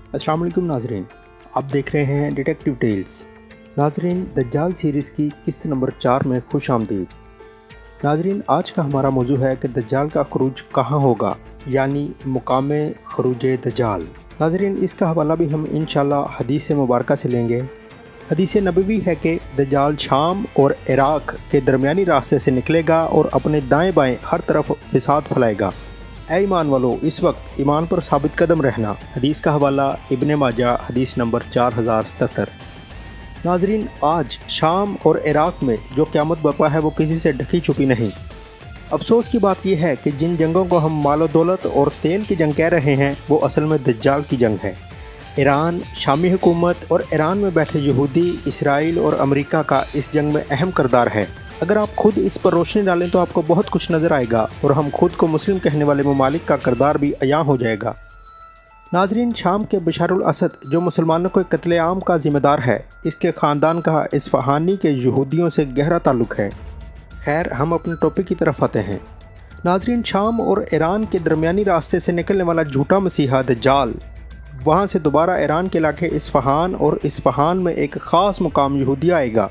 السلام علیکم ناظرین، آپ دیکھ رہے ہیں ڈیٹیکٹیو ٹیلز۔ ناظرین، دجال سیریز کی قسط نمبر 4 میں خوش آمدید۔ ناظرین، آج کا ہمارا موضوع ہے کہ دجال کا خروج کہاں ہوگا، یعنی مقام خروج دجال۔ ناظرین، اس کا حوالہ بھی ہم انشاءاللہ حدیث مبارکہ سے لیں گے۔ حدیث نبوی ہے کہ دجال شام اور عراق کے درمیانی راستے سے نکلے گا اور اپنے دائیں بائیں ہر طرف فساد پھیلائے گا۔ اے ایمان والو، اس وقت ایمان پر ثابت قدم رہنا۔ حدیث کا حوالہ ابن ماجہ، حدیث نمبر 4077۔ ناظرین، آج شام اور عراق میں جو قیامت برپا ہے وہ کسی سے ڈھکی چھپی نہیں۔ افسوس کی بات یہ ہے کہ جن جنگوں کو ہم مال و دولت اور تیل کی جنگ کہہ رہے ہیں وہ اصل میں دجال کی جنگ ہے۔ ایران، شامی حکومت اور ایران میں بیٹھے یہودی، اسرائیل اور امریکہ کا اس جنگ میں اہم کردار ہے۔ اگر آپ خود اس پر روشنی ڈالیں تو آپ کو بہت کچھ نظر آئے گا اور ہم خود کو مسلم کہنے والے ممالک کا کردار بھی عیاں ہو جائے گا۔ ناظرین، شام کے بشار الاسد جو مسلمانوں کے قتل عام کا ذمہ دار ہے، اس کے خاندان کا اصفہانی کے یہودیوں سے گہرا تعلق ہے۔ خیر، ہم اپنے ٹاپک کی طرف آتے ہیں۔ ناظرین، شام اور ایران کے درمیانی راستے سے نکلنے والا جھوٹا مسیحا دجال وہاں سے دوبارہ ایران کے علاقے اصفہان اور اصفہان میں ایک خاص مقام یہودیہ آئے گا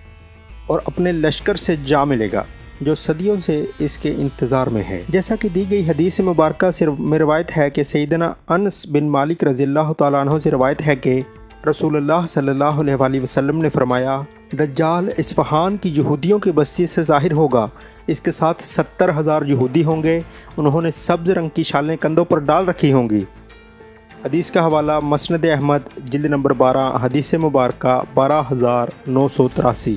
اور اپنے لشکر سے جا ملے گا جو صدیوں سے اس کے انتظار میں ہے۔ جیسا کہ دی گئی حدیث مبارکہ میں روایت ہے کہ سیدنا انس بن مالک رضی اللہ تعالیٰ عنہ سے روایت ہے کہ رسول اللہ صلی اللہ علیہ وآلہ وسلم نے فرمایا، دجال اصفہان کی یہودیوں کی بستی سے ظاہر ہوگا، اس کے ساتھ 70,000 یہودی ہوں گے، انہوں نے سبز رنگ کی شالیں کندھوں پر ڈال رکھی ہوں گی۔ حدیث کا حوالہ مسند احمد، جلد نمبر 12، حدیث مبارکہ 12983۔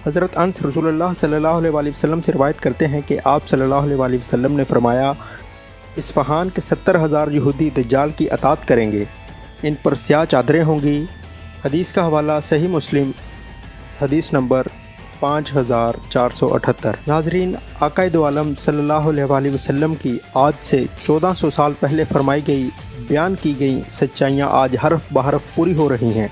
حضرت انس رسول اللہ صلی اللہ علیہ وآلہ وسلم سے روایت کرتے ہیں کہ آپ صلی اللہ علیہ وآلہ وسلم نے فرمایا، اصفہان کے 70,000 یہودی دجال کی اطاعت کریں گے، ان پر سیاہ چادریں ہوں گی۔ حدیث کا حوالہ صحیح مسلم، حدیث نمبر 5478۔ ناظرین، آقا دو عالم صلی اللہ علیہ وآلہ وسلم کی آج سے 1400 سال پہلے فرمائی گئی، بیان کی گئی سچائیاں آج حرف بحرف پوری ہو رہی ہیں،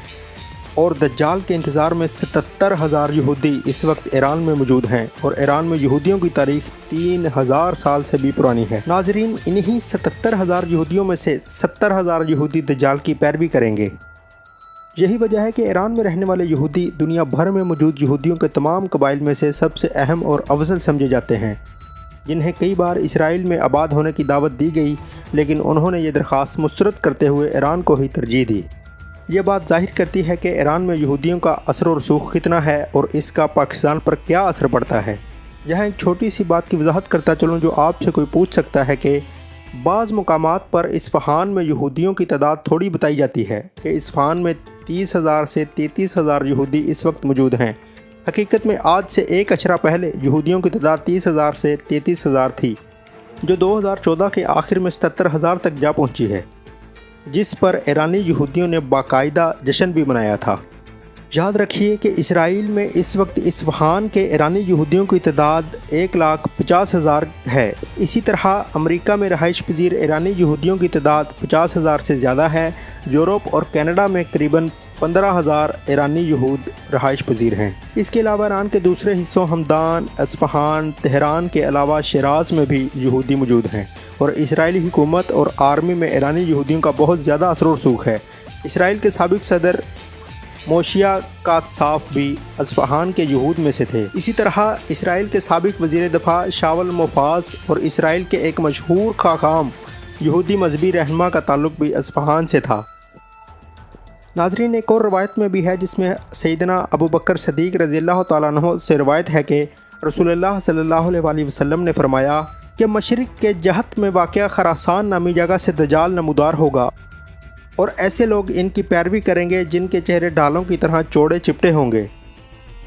اور دجال کے انتظار میں 77,000 یہودی اس وقت ایران میں موجود ہیں، اور ایران میں یہودیوں کی تاریخ 3000 سال سے بھی پرانی ہے۔ ناظرین، انہی 77,000 یہودیوں میں سے 70,000 یہودی دجال کی پیروی کریں گے۔ یہی وجہ ہے کہ ایران میں رہنے والے یہودی دنیا بھر میں موجود یہودیوں کے تمام قبائل میں سے سب سے اہم اور افضل سمجھے جاتے ہیں، جنہیں کئی بار اسرائیل میں آباد ہونے کی دعوت دی گئی، لیکن انہوں نے یہ درخواست مسترد کرتے ہوئے ایران کو ہی ترجیح دی۔ یہ بات ظاہر کرتی ہے کہ ایران میں یہودیوں کا اثر و رسوخ کتنا ہے اور اس کا پاکستان پر کیا اثر پڑتا ہے۔ یہاں ایک چھوٹی سی بات کی وضاحت کرتا چلوں جو آپ سے کوئی پوچھ سکتا ہے کہ بعض مقامات پر اصفہان میں یہودیوں کی تعداد تھوڑی بتائی جاتی ہے کہ اصفہان میں 30,000 سے 33,000 یہودی اس وقت موجود ہیں۔ حقیقت میں آج سے ایک اشرہ پہلے یہودیوں کی تعداد 30,000 سے 33,000 تھی، جو 2014 کے آخر میں 77,000 تک جا پہنچی ہے، جس پر ایرانی یہودیوں نے باقاعدہ جشن بھی منایا تھا۔ یاد رکھیے کہ اسرائیل میں اس وقت اصفہان کے ایرانی یہودیوں کی تعداد 1,50,000 ہے۔ اسی طرح امریکہ میں رہائش پذیر ایرانی یہودیوں کی تعداد 50,000 سے زیادہ ہے۔ یورپ اور کینیڈا میں قریباً 15,000 ایرانی یہود رہائش پذیر ہیں۔ اس کے علاوہ ایران کے دوسرے حصوں ہمدان، اصفہان، تہران کے علاوہ شیراز میں بھی یہودی موجود ہیں، اور اسرائیلی حکومت اور آرمی میں ایرانی یہودیوں کا بہت زیادہ اثر و رسوخ ہے۔ اسرائیل کے سابق صدر موشیا کاتساف بھی اصفہان کے یہود میں سے تھے۔ اسی طرح اسرائیل کے سابق وزیر دفاع شاول موفاز اور اسرائیل کے ایک مشہور خاقان یہودی مذہبی رہنما کا تعلق بھی اصفہان سے تھا۔ ناظرین، ایک اور روایت میں بھی ہے جس میں سیدنا ابو بکر صدیق رضی اللہ تعالیٰ عنہ سے روایت ہے کہ رسول اللہ صلی اللہ علیہ وآلہ وسلم نے فرمایا کہ مشرق کے جہت میں واقع خراسان نامی جگہ سے دجال نمودار ہوگا، اور ایسے لوگ ان کی پیروی کریں گے جن کے چہرے ڈھالوں کی طرح چوڑے چپٹے ہوں گے۔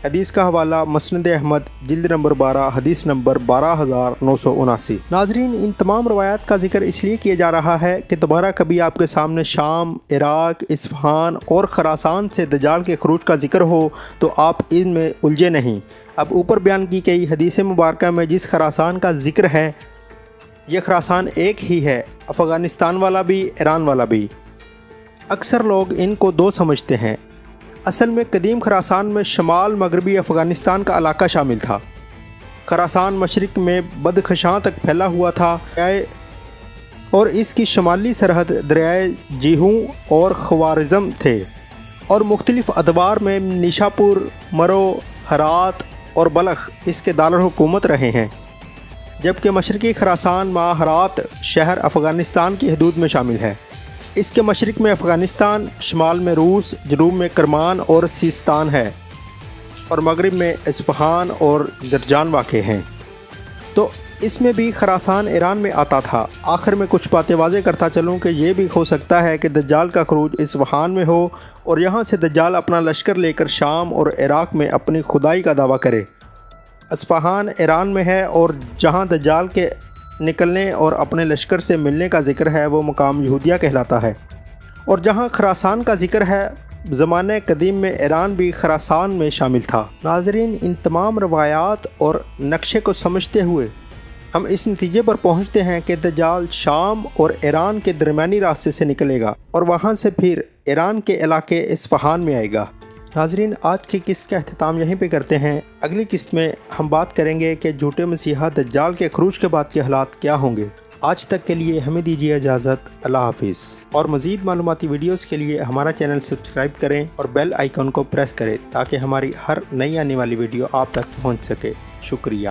حدیث کا حوالہ مسند احمد، جلد نمبر 12، حدیث نمبر 12979۔ ناظرین، ان تمام روایات کا ذکر اس لیے کیا جا رہا ہے کہ دوبارہ کبھی آپ کے سامنے شام، عراق، اصفہان اور خراسان سے دجال کے خروج کا ذکر ہو تو آپ ان میں الجھے نہیں۔ اب اوپر بیان کی گئی حدیث مبارکہ میں جس خراسان کا ذکر ہے، یہ خراسان ایک ہی ہے، افغانستان والا بھی، ایران والا بھی۔ اکثر لوگ ان کو دو سمجھتے ہیں۔ اصل میں قدیم خراسان میں شمال مغربی افغانستان کا علاقہ شامل تھا۔ خراسان مشرق میں بدخشاں تک پھیلا ہوا تھا۔ اور اس کی شمالی سرحد دریائے جیہوں اور خوارزم تھے، اور مختلف ادوار میں نیشاپور، مرو، ہرات اور بلخ اس کے دارالحکومت رہے ہیں، جبکہ مشرقی خراسان ہرات شہر افغانستان کی حدود میں شامل ہے۔ اس کے مشرق میں افغانستان، شمال میں روس، جنوب میں کرمان اور سیستان ہے، اور مغرب میں اصفہان اور جرجان واقع ہیں۔ تو اس میں بھی خراسان ایران میں آتا تھا۔ آخر میں کچھ باتیں واضح کرتا چلوں کہ یہ بھی ہو سکتا ہے کہ دجال کا خروج اصفہان میں ہو اور یہاں سے دجال اپنا لشکر لے کر شام اور عراق میں اپنی خدائی کا دعویٰ کرے۔ اصفہان ایران میں ہے، اور جہاں دجال کے نکلنے اور اپنے لشکر سے ملنے کا ذکر ہے وہ مقام یہودیہ کہلاتا ہے، اور جہاں خراسان کا ذکر ہے زمانہ قدیم میں ایران بھی خراسان میں شامل تھا۔ ناظرین، ان تمام روایات اور نقشے کو سمجھتے ہوئے ہم اس نتیجے پر پہنچتے ہیں کہ دجال شام اور ایران کے درمیانی راستے سے نکلے گا اور وہاں سے پھر ایران کے علاقے اصفہان میں آئے گا۔ ناظرین، آج کی قسط کا اختتام یہیں پہ کرتے ہیں۔ اگلی قسط میں ہم بات کریں گے کہ جھوٹے مسیحا دجال کے خروج کے بعد کے حالات کیا ہوں گے۔ آج تک کے لیے ہمیں دیجیے اجازت۔ اللہ حافظ۔ اور مزید معلوماتی ویڈیوز کے لیے ہمارا چینل سبسکرائب کریں اور بیل آئیکن کو پریس کریں تاکہ ہماری ہر نئی آنے والی ویڈیو آپ تک پہنچ سکے۔ شکریہ۔